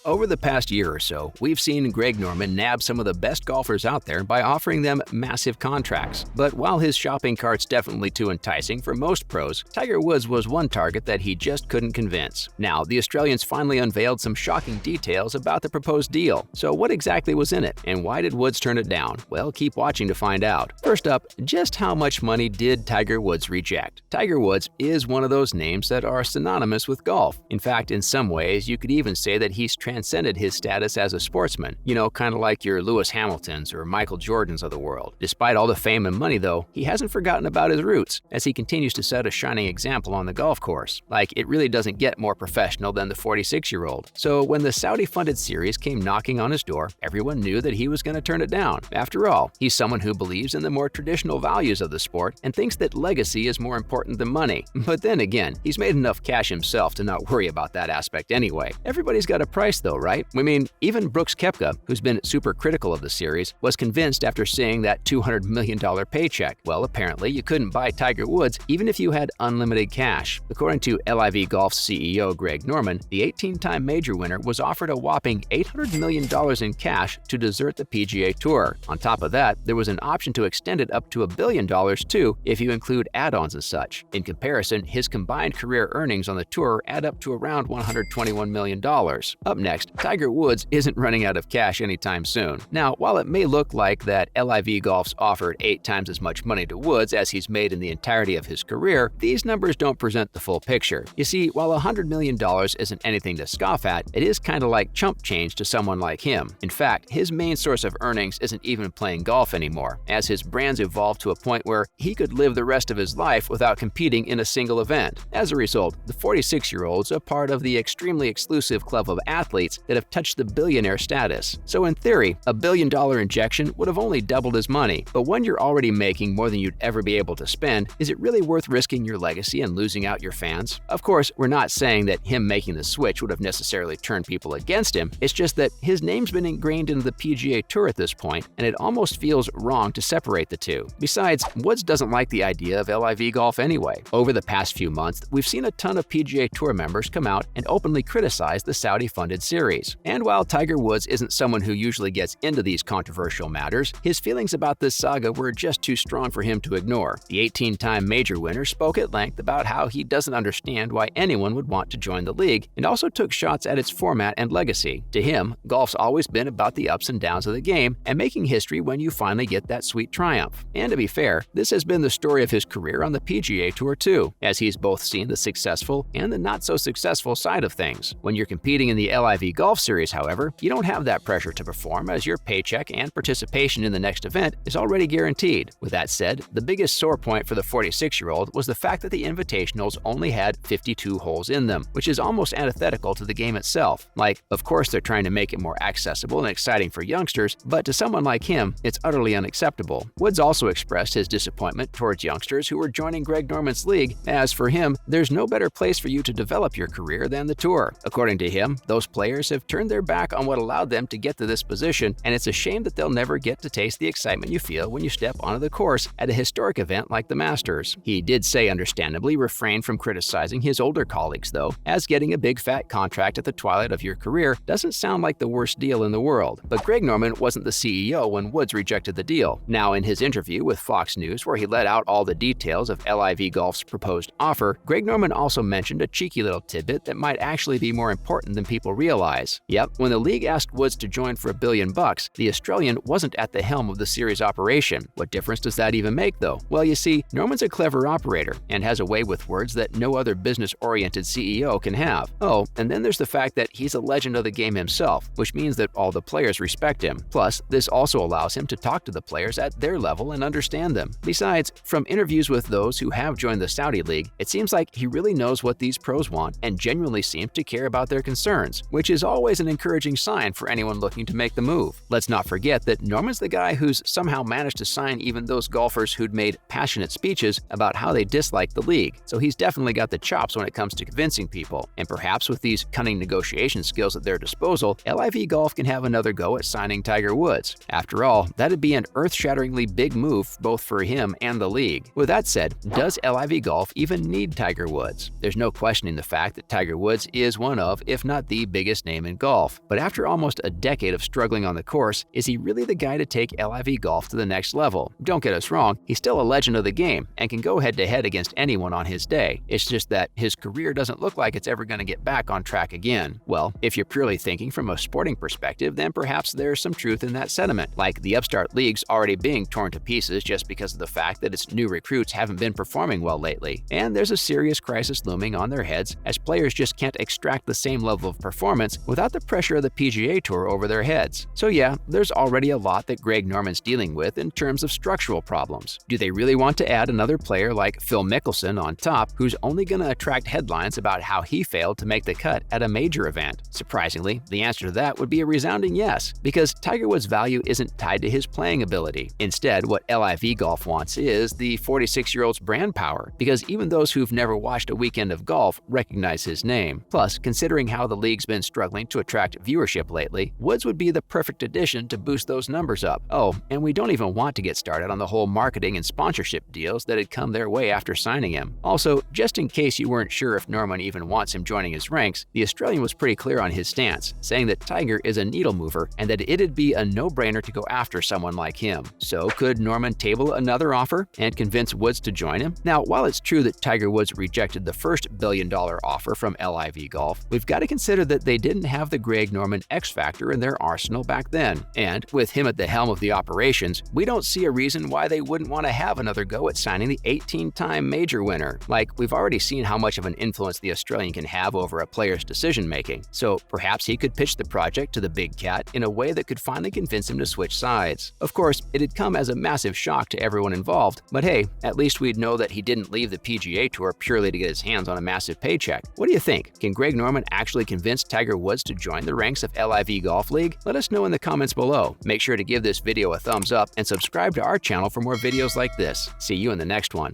Over the past year or so, we've seen Greg Norman nab some of the best golfers out there by offering them massive contracts. But while his shopping cart's definitely too enticing for most pros, Tiger Woods was one target that he just couldn't convince. Now, the Australians finally unveiled some shocking details about the proposed deal. So what exactly was in it, and why did Woods turn it down? Well, keep watching to find out. First up, just how much money did Tiger Woods reject? Tiger Woods is one of those names that are synonymous with golf. In fact, in some ways, you could even say that he's transcended his status as a sportsman, kind of like your Lewis Hamiltons or Michael Jordans of the world. Despite all the fame and money, though, he hasn't forgotten about his roots, as he continues to set a shining example on the golf course. Like, it really doesn't get more professional than the 46-year-old. So when the Saudi-funded series came knocking on his door, everyone knew that he was going to turn it down. After all, he's someone who believes in the more traditional values of the sport and thinks that legacy is more important than money. But then again, he's made enough cash himself to not worry about that aspect anyway. Everybody's got a price though, right? I mean, even Brooks Koepka, who's been super critical of the series, was convinced after seeing that $200 million paycheck. Well, apparently you couldn't buy Tiger Woods even if you had unlimited cash. According to LIV Golf's CEO Greg Norman, the 18-time major winner was offered a whopping $800 million in cash to desert the PGA Tour. On top of that, there was an option to extend it up to $1 billion too if you include add-ons and such. In comparison, his combined career earnings on the tour add up to around $121 million. Up next, Tiger Woods isn't running out of cash anytime soon. Now, while it may look like that LIV Golf's offered 8 times as much money to Woods as he's made in the entirety of his career, these numbers don't present the full picture. You see, while $100 million isn't anything to scoff at, it is kind of like chump change to someone like him. In fact, his main source of earnings isn't even playing golf anymore, as his brand's evolved to a point where he could live the rest of his life without competing in a single event. As a result, the 46-year-old's a part of the extremely exclusive club of athletes that have touched the billionaire status. So in theory, a $1 billion injection would have only doubled his money. But when you're already making more than you'd ever be able to spend, is it really worth risking your legacy and losing out your fans? Of course, we're not saying that him making the switch would have necessarily turned people against him. It's just that his name's been ingrained into the PGA Tour at this point, and it almost feels wrong to separate the two. Besides, Woods doesn't like the idea of LIV Golf anyway. Over the past few months, we've seen a ton of PGA Tour members come out and openly criticize the Saudi-funded series. And while Tiger Woods isn't someone who usually gets into these controversial matters, his feelings about this saga were just too strong for him to ignore. The 18-time major winner spoke at length about how he doesn't understand why anyone would want to join the league, and also took shots at its format and legacy. To him, golf's always been about the ups and downs of the game and making history when you finally get that sweet triumph. And to be fair, this has been the story of his career on the PGA Tour too, as he's both seen the successful and the not-so-successful side of things. When you're competing in the LIV Golf Series, however, you don't have that pressure to perform, as your paycheck and participation in the next event is already guaranteed. With that said, the biggest sore point for the 46-year-old was the fact that the Invitationals only had 52 holes in them, which is almost antithetical to the game itself. Like, of course they're trying to make it more accessible and exciting for youngsters, but to someone like him, it's utterly unacceptable. Woods also expressed his disappointment towards youngsters who were joining Greg Norman's league, as for him, there's no better place for you to develop your career than the tour. According to him, those players have turned their back on what allowed them to get to this position, and it's a shame that they'll never get to taste the excitement you feel when you step onto the course at a historic event like the Masters. He did say, understandably, refrain from criticizing his older colleagues though, as getting a big fat contract at the twilight of your career doesn't sound like the worst deal in the world. But Greg Norman wasn't the CEO when Woods rejected the deal. Now, in his interview with Fox News, where he let out all the details of LIV Golf's proposed offer, Greg Norman also mentioned a cheeky little tidbit that might actually be more important than people realize. Yep, when the league asked Woods to join for $1 billion, the Australian wasn't at the helm of the series operation. What difference does that even make, though? Well, you see, Norman's a clever operator and has a way with words that no other business-oriented CEO can have. Oh, and then there's the fact that he's a legend of the game himself, which means that all the players respect him. Plus, this also allows him to talk to the players at their level and understand them. Besides, from interviews with those who have joined the Saudi League, it seems like he really knows what these pros want and genuinely seems to care about their concerns, which is always an encouraging sign for anyone looking to make the move. Let's not forget that Norman's the guy who's somehow managed to sign even those golfers who'd made passionate speeches about how they dislike the league, so he's definitely got the chops when it comes to convincing people. And perhaps with these cunning negotiation skills at their disposal, LIV Golf can have another go at signing Tiger Woods. After all, that'd be an earth-shatteringly big move both for him and the league. With that said, does LIV Golf even need Tiger Woods? There's no questioning the fact that Tiger Woods is one of, if not the biggest biggest name in golf. But after almost a decade of struggling on the course, is he really the guy to take LIV Golf to the next level? Don't get us wrong, he's still a legend of the game and can go head-to-head against anyone on his day. It's just that his career doesn't look like it's ever going to get back on track again. Well, if you're purely thinking from a sporting perspective, then perhaps there's some truth in that sentiment, like the upstart leagues already being torn to pieces just because of the fact that its new recruits haven't been performing well lately. And there's a serious crisis looming on their heads as players just can't extract the same level of performance without the pressure of the PGA Tour over their heads. So yeah, there's already a lot that Greg Norman's dealing with in terms of structural problems. Do they really want to add another player like Phil Mickelson on top, who's only going to attract headlines about how he failed to make the cut at a major event? Surprisingly, the answer to that would be a resounding yes, because Tiger Woods' value isn't tied to his playing ability. Instead, what LIV Golf wants is the 46-year-old's brand power, because even those who've never watched a weekend of golf recognize his name. Plus, considering how the league's been struggling to attract viewership lately, Woods would be the perfect addition to boost those numbers up. Oh, and we don't even want to get started on the whole marketing and sponsorship deals that had come their way after signing him. Also, just in case you weren't sure if Norman even wants him joining his ranks, the Australian was pretty clear on his stance, saying that Tiger is a needle mover and that it'd be a no-brainer to go after someone like him. So could Norman table another offer and convince Woods to join him? Now, while it's true that Tiger Woods rejected the first billion-dollar offer from LIV Golf, we've got to consider that they didn't have the Greg Norman X factor in their arsenal back then. And with him at the helm of the operations, we don't see a reason why they wouldn't want to have another go at signing the 18-time major winner. Like, we've already seen how much of an influence the Australian can have over a player's decision-making. So perhaps he could pitch the project to the big cat in a way that could finally convince him to switch sides. Of course, it'd come as a massive shock to everyone involved, but hey, at least we'd know that he didn't leave the PGA Tour purely to get his hands on a massive paycheck. What do you think? Can Greg Norman actually convince Tiger Woods to join the ranks of LIV Golf League? Let us know in the comments below. Make sure to give this video a thumbs up and subscribe to our channel for more videos like this. See you in the next one.